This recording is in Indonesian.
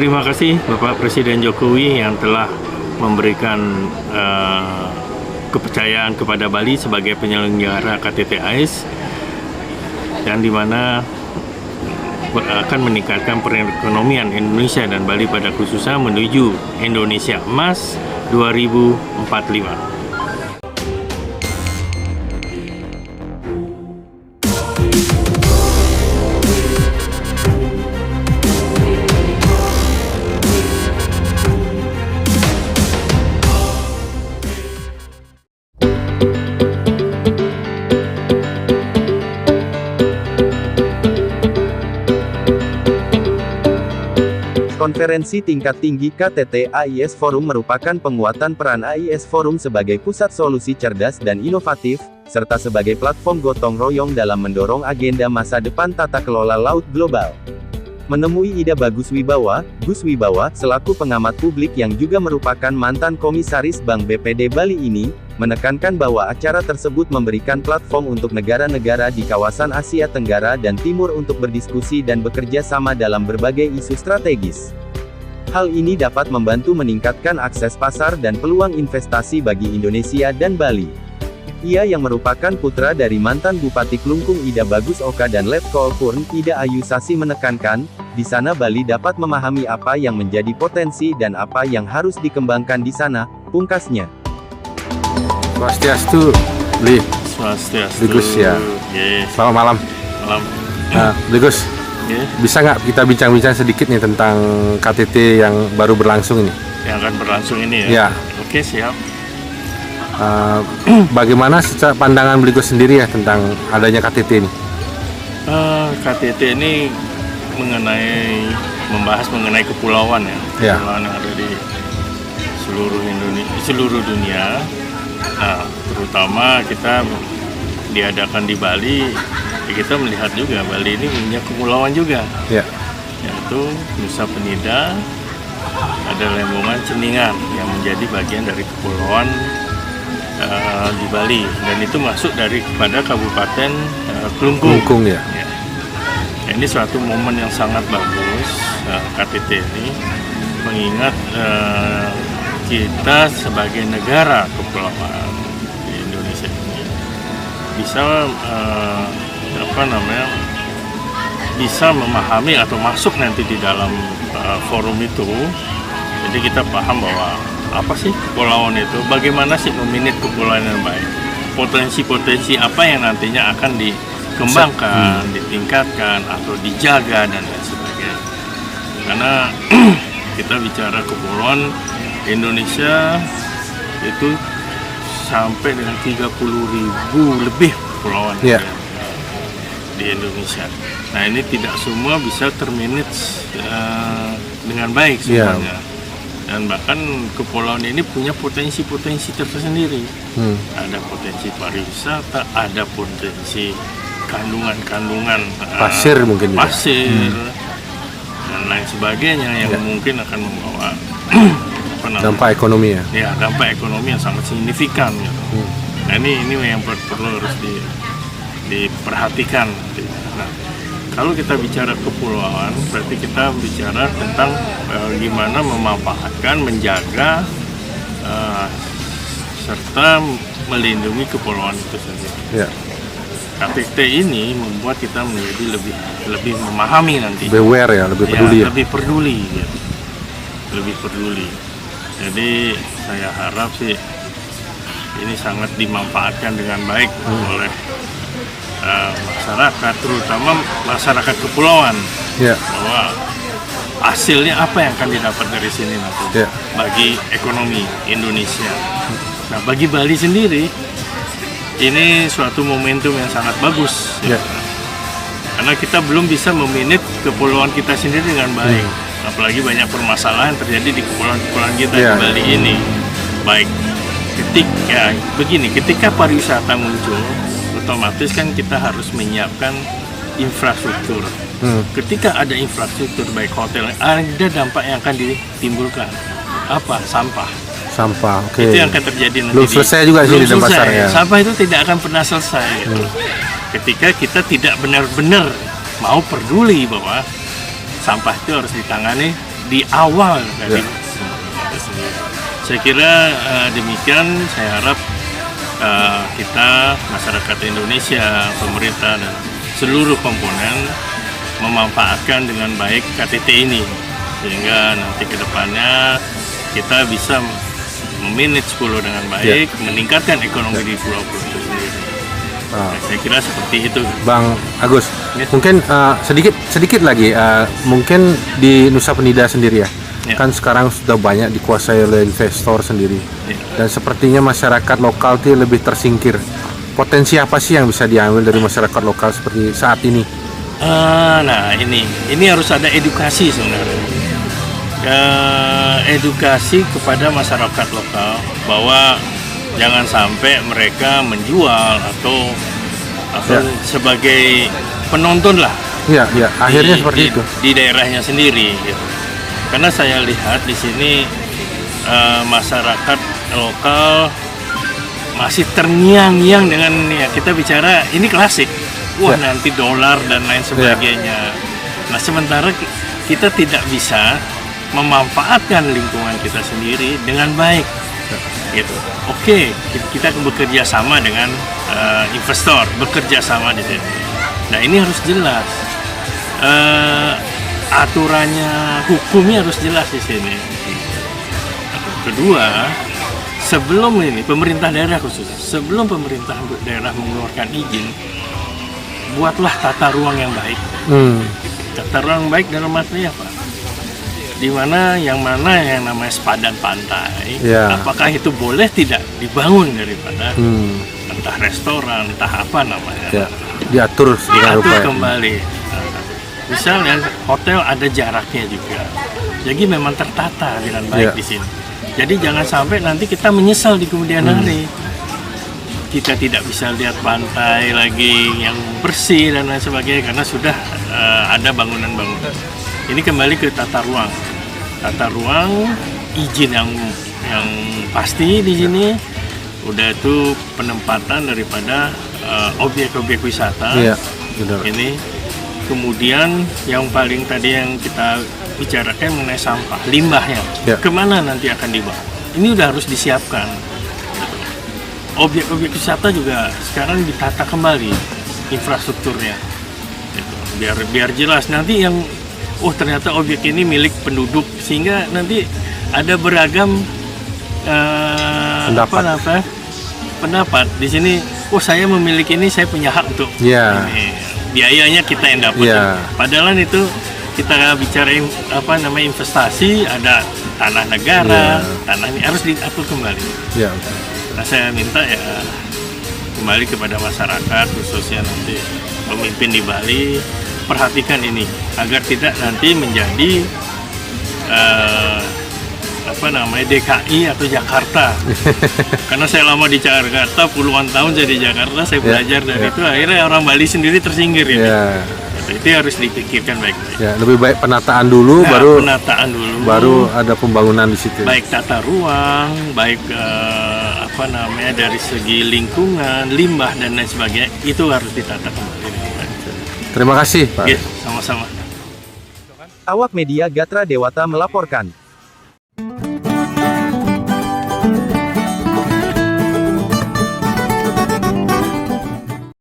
terima kasih Bapak Presiden Jokowi yang telah memberikan kepercayaan kepada Bali sebagai penyelenggara KTT AIS, dan di mana akan meningkatkan perekonomian Indonesia dan Bali pada khususnya menuju Indonesia Emas 2045. Konferensi tingkat tinggi KTT AIS Forum merupakan penguatan peran AIS Forum sebagai pusat solusi cerdas dan inovatif, serta sebagai platform gotong royong dalam mendorong agenda masa depan tata kelola laut global. Menemui Ida Bagus Wibawa, Gus Wibawa, selaku pengamat publik yang juga merupakan mantan komisaris Bank BPD Bali ini, menekankan bahwa acara tersebut memberikan platform untuk negara-negara di kawasan Asia Tenggara dan Timur untuk berdiskusi dan bekerja sama dalam berbagai isu strategis. Hal ini dapat membantu meningkatkan akses pasar dan peluang investasi bagi Indonesia dan Bali. Ia yang merupakan putra dari mantan Bupati Klungkung Ida Bagus Oka dan Letkol Purn Ida Ayu Sasi menekankan, di sana Bali dapat memahami apa yang menjadi potensi dan apa yang harus dikembangkan di sana, pungkasnya. Swastiastu, Bli. Swastiastu. Gus ya. Yeah. Selamat malam. Malam. Bli Gus, Yeah. bisa nggak kita bincang-bincang sedikit nih tentang KTT yang baru berlangsung ini? Yang akan berlangsung ini Ya. ya? Oke, siap. Bagaimana secara pandangan Bli Gus sendiri ya tentang adanya KTT ini? KTT ini membahas mengenai kepulauan ya. Ya. Kepulauan yang ada di seluruh dunia. Nah, terutama kita diadakan di Bali, ya kita melihat juga Bali ini punya kepulauan juga, Ya. yaitu Nusa Penida, ada Lembongan, Ceningan yang menjadi bagian dari kepulauan di Bali, dan itu masuk kepada Kabupaten Klungkung. Klungkung ya. Ya. Ini suatu momen yang sangat bagus KTT ini, mengingat kita sebagai negara kepulauan di Indonesia ini bisa bisa memahami atau masuk nanti di dalam forum itu. Jadi kita paham bahwa apa sih kepulauan itu, bagaimana sih memanage kepulauan yang baik, potensi-potensi apa yang nantinya akan dikembangkan, ditingkatkan atau dijaga dan lain sebagainya. Karena kita bicara kepulauan Indonesia itu sampai dengan 30.000 lebih kepulauan di Indonesia. Nah, ini tidak semua bisa termanage dengan baik semuanya. Dan bahkan kepulauan ini punya potensi-potensi tersendiri. Ada potensi pariwisata, ada potensi kandungan-kandungan Pasir mungkin juga. pasir dan lain sebagainya yang mungkin akan membawa dampak ekonomi ya. Ya, dampak ekonomi yang sangat signifikan gitu. Nah, ini yang perlu harus diperhatikan. Nah, kalau kita bicara kepulauan, berarti kita bicara tentang gimana memanfaatkan, menjaga, serta melindungi kepulauan itu sendiri. Ya. KTT ini membuat kita menjadi lebih memahami nanti. Beware ya, lebih peduli ya. Lebih peduli, ya. Lebih peduli. Jadi saya harap sih ini sangat dimanfaatkan dengan baik oleh masyarakat, terutama masyarakat kepulauan, bahwa hasilnya apa yang akan didapat dari sini nanti bagi ekonomi Indonesia. Nah, bagi Bali sendiri ini suatu momentum yang sangat bagus, karena kita belum bisa memanage kepulauan kita sendiri dengan baik, apalagi banyak permasalahan terjadi di kepulauan-kepulauan kita di Bali ini. Baik ketika pariwisata muncul, otomatis kan kita harus menyiapkan infrastruktur. Ketika ada infrastruktur baik hotel, ada dampak yang akan ditimbulkan. Apa? Sampah. Itu yang akan terjadi nanti. Belum selesai juga sih di Denpasar ya. Sampah itu tidak akan pernah selesai. Gitu. Ketika kita tidak benar-benar mau peduli bahwa sampah itu harus ditangani di awal dari saya kira demikian. Saya harap kita, masyarakat Indonesia, pemerintah dan seluruh komponen memanfaatkan dengan baik KTT ini, sehingga nanti ke depannya kita bisa memanage pulau dengan baik, meningkatkan ekonomi di pulau-pulau itu sendiri. Saya kira seperti itu, Bang Agus. Ya. Mungkin sedikit lagi, mungkin di Nusa Penida sendiri ya, kan sekarang sudah banyak dikuasai oleh investor sendiri, dan sepertinya masyarakat lokal itu lebih tersingkir. Potensi apa sih yang bisa diambil dari masyarakat lokal seperti saat ini? Nah ini harus ada edukasi sebenarnya. Edukasi kepada masyarakat lokal bahwa jangan sampai mereka menjual atau sebagai penonton lah. Iya, akhirnya seperti itu di daerahnya sendiri. Gitu. Karena saya lihat di sini masyarakat lokal masih terngiang-ngiang dengan kita bicara ini klasik. Wah nanti dolar dan lain sebagainya. Nah sementara kita tidak bisa memanfaatkan lingkungan kita sendiri dengan baik, gitu. Oke, kita bekerja sama dengan investor, bekerja sama di sini. Nah ini harus jelas, aturannya, hukumnya harus jelas di sini. Kedua, sebelum ini pemerintah daerah khususnya, sebelum pemerintah daerah mengeluarkan izin, buatlah tata ruang yang baik. Tata ruang baik dalam arti apa? Di mana yang namanya sepadan pantai, apakah itu boleh tidak dibangun daripada entah restoran, entah apa namanya, diatur kembali. Misalnya hotel ada jaraknya juga, jadi memang tertata dengan baik di sini. Jadi jangan sampai nanti kita menyesal di kemudian hari. Kita tidak bisa lihat pantai lagi yang bersih dan lain sebagainya karena sudah ada bangunan-bangunan. Ini kembali ke tata ruang. Tata ruang, izin yang pasti di sini. Udah itu penempatan daripada objek-objek wisata. Ini kemudian yang paling tadi yang kita bicarakan mengenai sampah, limbahnya. Kemana nanti akan dibawa? Ini udah harus disiapkan. Objek-objek wisata juga sekarang ditata kembali infrastrukturnya. Biar jelas nanti yang ternyata objek ini milik penduduk, sehingga nanti ada beragam pendapat di sini. Saya memiliki ini, saya punya hak untuk ini. Biayanya kita yang dapat. Padahal itu kita bicara investasi, ada tanah negara, tanah ini harus diatur kembali. Nah, saya minta kembali kepada masyarakat, khususnya nanti pemimpin di Bali, perhatikan ini agar tidak nanti menjadi DKI atau Jakarta. Karena saya lama di Jakarta, puluhan tahun saya di Jakarta, saya belajar dari itu, akhirnya orang Bali sendiri tersinggir ini. Itu harus dipikirkan baik-baik. Lebih baik penataan dulu, baru ada pembangunan di situ. Baik tata ruang, baik dari segi lingkungan, limbah dan lain sebagainya, itu harus ditata kembali. Terima kasih, Pak. Sama-sama. Awak Media Gatra Dewata melaporkan.